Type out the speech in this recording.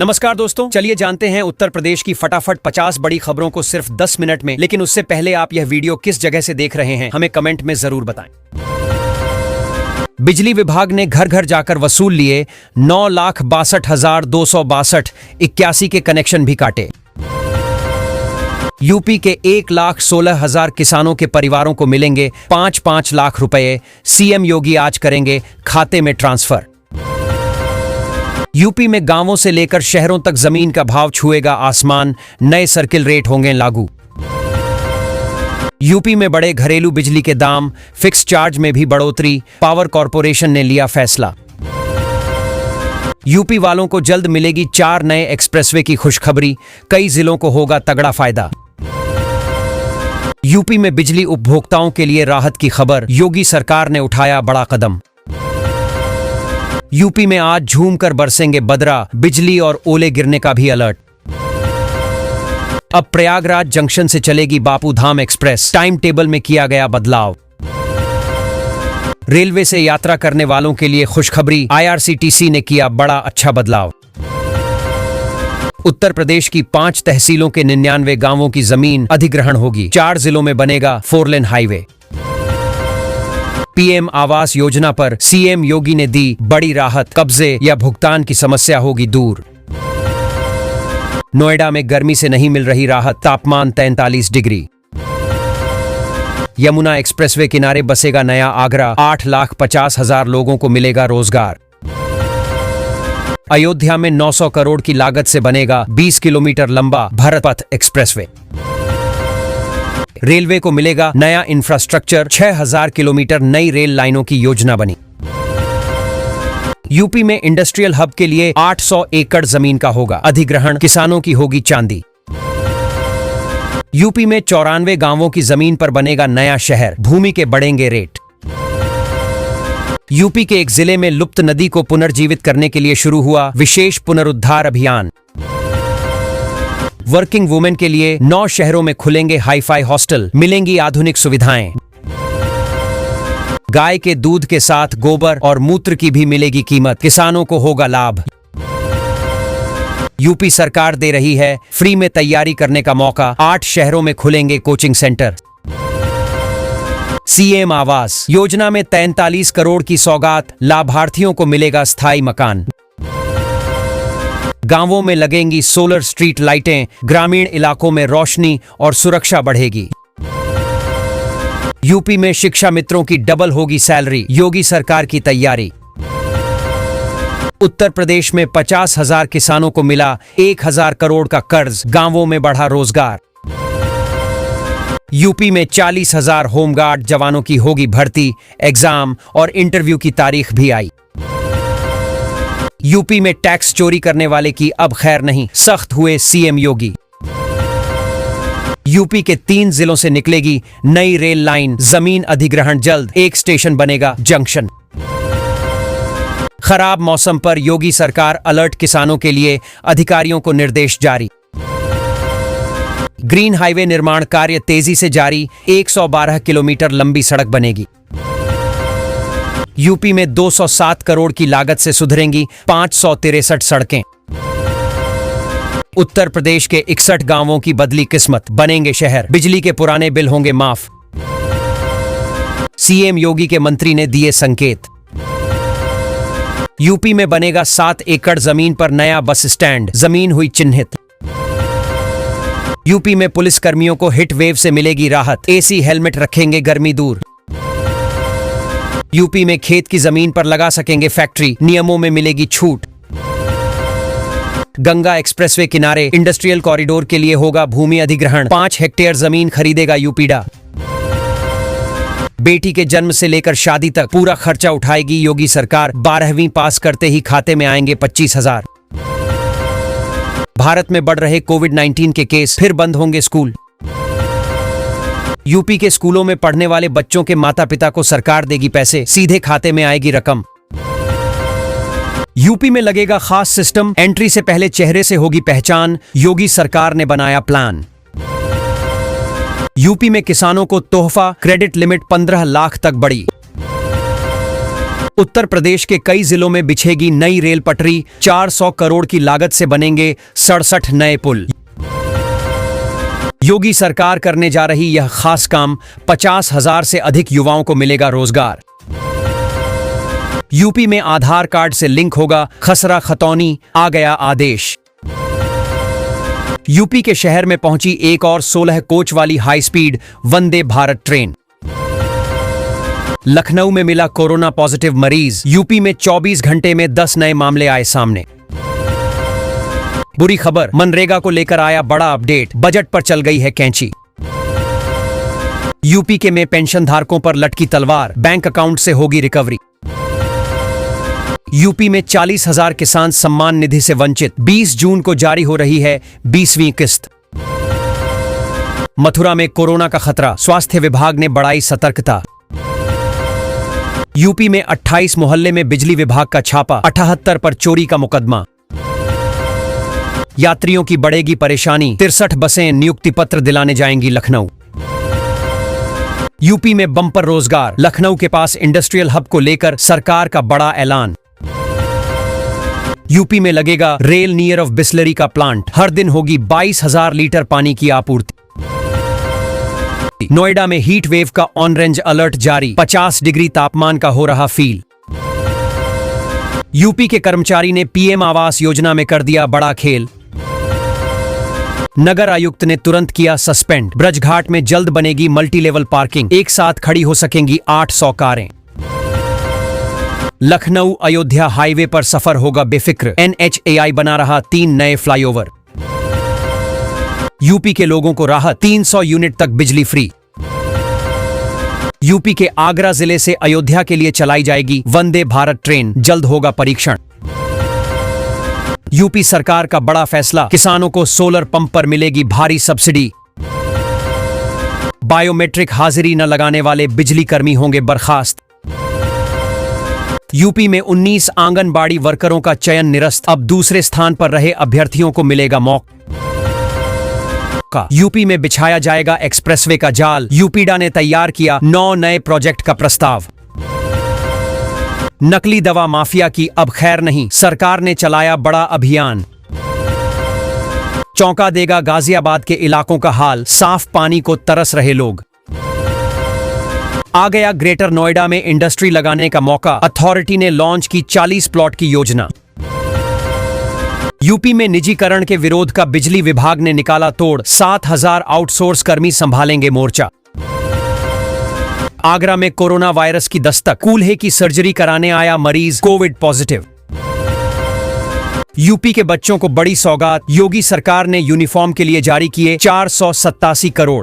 नमस्कार दोस्तों, चलिए जानते हैं उत्तर प्रदेश की फटाफट 50 बड़ी खबरों को सिर्फ 10 मिनट में। लेकिन उससे पहले आप यह वीडियो किस जगह से देख रहे हैं हमें कमेंट में जरूर बताएं। बिजली विभाग ने घर घर जाकर वसूल लिए 9,62,262 81 के कनेक्शन भी काटे। यूपी के 1,16,000 किसानों के परिवारों को मिलेंगे 5-5 लाख रुपए। सीएम योगी आज करेंगे खाते में ट्रांसफर। यूपी में गांवों से लेकर शहरों तक जमीन का भाव छुएगा आसमान, नए सर्किल रेट होंगे लागू। यूपी में बढ़े घरेलू बिजली के दाम, फिक्स चार्ज में भी बढ़ोतरी, पावर कॉर्पोरेशन ने लिया फैसला। यूपी वालों को जल्द मिलेगी 4 नए एक्सप्रेसवे की खुशखबरी, कई जिलों को होगा तगड़ा फायदा। यूपी में बिजली उपभोक्ताओं के लिए राहत की खबर, योगी सरकार ने उठाया बड़ा कदम। यूपी में आज झूमकर बरसेंगे बदरा, बिजली और ओले गिरने का भी अलर्ट। अब प्रयागराज जंक्शन से चलेगी Bapu Dham express, time table में किया गया बदलाव। रेलवे से यात्रा करने वालों के लिए खुशखबरी, आईआरसीटीसी ने किया बड़ा अच्छा बदलाव। उत्तर प्रदेश की 5 तहसीलों के 99 गांवों की जमीन अधिग्रहण होगी, 4 जिलों में बनेगा 4 lane highway. PM Awas Yojana पर सीएम योगी ने दी बड़ी राहत, कब्जे या भुगतान की समस्या होगी दूर। नोएडा में गर्मी से नहीं मिल रही राहत, तापमान 43 डिग्री। यमुना एक्सप्रेसवे किनारे बसेगा नया आगरा, 8,50,000 लोगों को मिलेगा रोजगार। अयोध्या में 900 करोड़ की लागत से बनेगा 20 किलोमीटर लंबा भारत पथ एक्सप्रेसवे। रेलवे को मिलेगा नया इंफ्रास्ट्रक्चर, 6,000 किलोमीटर नई रेल लाइनों की योजना बनी। यूपी में इंडस्ट्रियल हब के लिए 800 एकड़ जमीन का होगा अधिग्रहण, किसानों की होगी चांदी। यूपी में 94 गांवों की जमीन पर बनेगा नया शहर, भूमि के बढ़ेंगे रेट। यूपी के एक जिले में लुप्त नदी को पुनर्जीवित करने के लिए शुरू हुआ विशेष पुनरुद्धार अभियान। वर्किंग वुमेन के लिए 9 शहरों में खुलेंगे हाईफाई हॉस्टल, मिलेंगी आधुनिक सुविधाएं। गाय के दूध के साथ गोबर और मूत्र की भी मिलेगी कीमत, किसानों को होगा लाभ। यूपी सरकार दे रही है फ्री में तैयारी करने का मौका, 8 शहरों में खुलेंगे coaching centre. CM Awas Yojana में 43 करोड़ की सौगात, लाभार्थियों को मिलेगा स्थायी मकान। गांवों में लगेंगी सोलर स्ट्रीट लाइटें, ग्रामीण इलाकों में रोशनी और सुरक्षा बढ़ेगी। यूपी में शिक्षा मित्रों की डबल होगी सैलरी, योगी सरकार की तैयारी। उत्तर प्रदेश में 50,000 किसानों को मिला 1,000 करोड़ का कर्ज, गांवों में बढ़ा रोजगार। यूपी में 40,000 होमगार्ड जवानों की होगी भर्ती, एग्जाम और इंटरव्यू की तारीख भी आई। यूपी में टैक्स चोरी करने वाले की अब खैर नहीं, सख्त हुए सीएम योगी। यूपी के 3 जिलों से निकलेगी नई रेल लाइन, जमीन अधिग्रहण जल्द, एक स्टेशन बनेगा जंक्शन। खराब मौसम पर योगी सरकार अलर्ट, किसानों के लिए अधिकारियों को निर्देश जारी। ग्रीन हाईवे निर्माण कार्य तेजी से जारी, 112 किलोमीटर लंबी सड़क बनेगी। यूपी में 207 करोड़ की लागत से सुधरेंगी 563 सड़कें। उत्तर प्रदेश के 61 गांवों की बदली किस्मत, बनेंगे शहर, बिजली के पुराने बिल होंगे माफ। सीएम योगी के मंत्री ने दिए संकेत। यूपी में बनेगा 7 एकड़ जमीन पर नया बस स्टैंड, जमीन हुई चिन्हित। यूपी में पुलिस कर्मियों को हिट वेव से मिलेगी राहत, एसी हेलमेट रखेंगे गर्मी दूर। यूपी में खेत की जमीन पर लगा सकेंगे फैक्ट्री, नियमों में मिलेगी छूट। गंगा एक्सप्रेसवे किनारे इंडस्ट्रियल कॉरिडोर के लिए होगा भूमि अधिग्रहण, 5 हेक्टेयर जमीन खरीदेगा यूपीडा। बेटी के जन्म से लेकर शादी तक पूरा खर्चा उठाएगी योगी सरकार, 12वीं पास करते ही खाते में आएंगे 25,000। भारत में बढ़ रहे कोविड-19 के केस, फिर बंद होंगे स्कूल। यूपी के स्कूलों में पढ़ने वाले बच्चों के माता पिता को सरकार देगी पैसे, सीधे खाते में आएगी रकम। यूपी में लगेगा खास सिस्टम, एंट्री से पहले चेहरे से होगी पहचान, योगी सरकार ने बनाया प्लान। यूपी में किसानों को तोहफा, क्रेडिट लिमिट 15 लाख तक बढ़ी। उत्तर प्रदेश के कई जिलों में बिछेगी नई रेल पटरी, 400 करोड़ की लागत से बनेंगे 67 नए पुल। योगी सरकार करने जा रही यह खास काम, 50,000 से अधिक युवाओं को मिलेगा रोजगार। यूपी में आधार कार्ड से लिंक होगा खसरा खतौनी, आ गया आदेश। यूपी के शहर में पहुंची एक और 16 कोच वाली high speed Vande Bharat train. Lucknow में मिला कोरोना पॉजिटिव मरीज, यूपी में 24 घंटे में 10 नए मामले आए सामने। बुरी खबर, मनरेगा को लेकर आया बड़ा अपडेट, बजट पर चल गई है कैंची। यूपी के में पेंशन धारकों पर लटकी तलवार, बैंक अकाउंट से होगी रिकवरी। यूपी में 40,000 किसान सम्मान निधि से वंचित, 20 जून को जारी हो रही है 20वीं किस्त। मथुरा में कोरोना का खतरा, स्वास्थ्य विभाग ने बढ़ाई सतर्कता। यूपी में 28 मोहल्ले में बिजली विभाग का छापा, 78 पर चोरी का मुकदमा। यात्रियों की बढ़ेगी परेशानी, 63 बसें नियुक्ति पत्र दिलाने जाएंगी लखनऊ। यूपी में बम्पर रोजगार, लखनऊ के पास इंडस्ट्रियल हब को लेकर सरकार का बड़ा ऐलान। यूपी में लगेगा रेल नियर ऑफ बिस्लरी का प्लांट, हर दिन होगी 22,000 लीटर पानी की आपूर्ति। नोएडा में हीट वेव का ऑरेंज अलर्ट जारी, 50 डिग्री तापमान का हो रहा फील। यूपी के कर्मचारी ने पीएम आवास योजना में कर दिया बड़ा खेल। नगर आयुक्त ने तुरंत किया सस्पेंड, ब्रजघाट में जल्द बनेगी मल्टी लेवल पार्किंग, एक साथ खड़ी हो सकेंगी 800 कारें। लखनऊ अयोध्या हाईवे पर सफर होगा बेफिक्र, NHAI बना रहा 3 नए फ्लाईओवर। यूपी के लोगों को राहत, 300 यूनिट तक बिजली फ्री। यूपी के आगरा जिले से अयोध्या के लिए चलाई जाएगी वंदे भारत ट्रेन, जल्द होगा परीक्षण। यूपी सरकार का बड़ा फैसला, किसानों को सोलर पंप पर मिलेगी भारी सब्सिडी। बायोमेट्रिक हाजिरी न लगाने वाले बिजली कर्मी होंगे बर्खास्त। यूपी में 19 आंगनबाड़ी वर्करों का चयन निरस्त, अब दूसरे स्थान पर रहे अभ्यर्थियों को मिलेगा मौका। यूपी में बिछाया जाएगा एक्सप्रेसवे का जाल, यूपीडा ने तैयार किया 9 नए प्रोजेक्ट का प्रस्ताव। नकली दवा माफिया की अब खैर नहीं, सरकार ने चलाया बड़ा अभियान। चौंका देगा गाजियाबाद के इलाकों का हाल, साफ पानी को तरस रहे लोग। आ गया ग्रेटर नोएडा में इंडस्ट्री लगाने का मौका, अथॉरिटी ने लॉन्च की 40 प्लॉट की योजना। यूपी में निजीकरण के विरोध का बिजली विभाग ने निकाला तोड़, 7,000 आउटसोर्स कर्मी संभालेंगे मोर्चा। आगरा में कोरोना वायरस की दस्तक, कूल्हे की सर्जरी कराने आया मरीज कोविड पॉजिटिव। यूपी के बच्चों को बड़ी सौगात, योगी सरकार ने यूनिफॉर्म के लिए जारी किए 487 करोड़।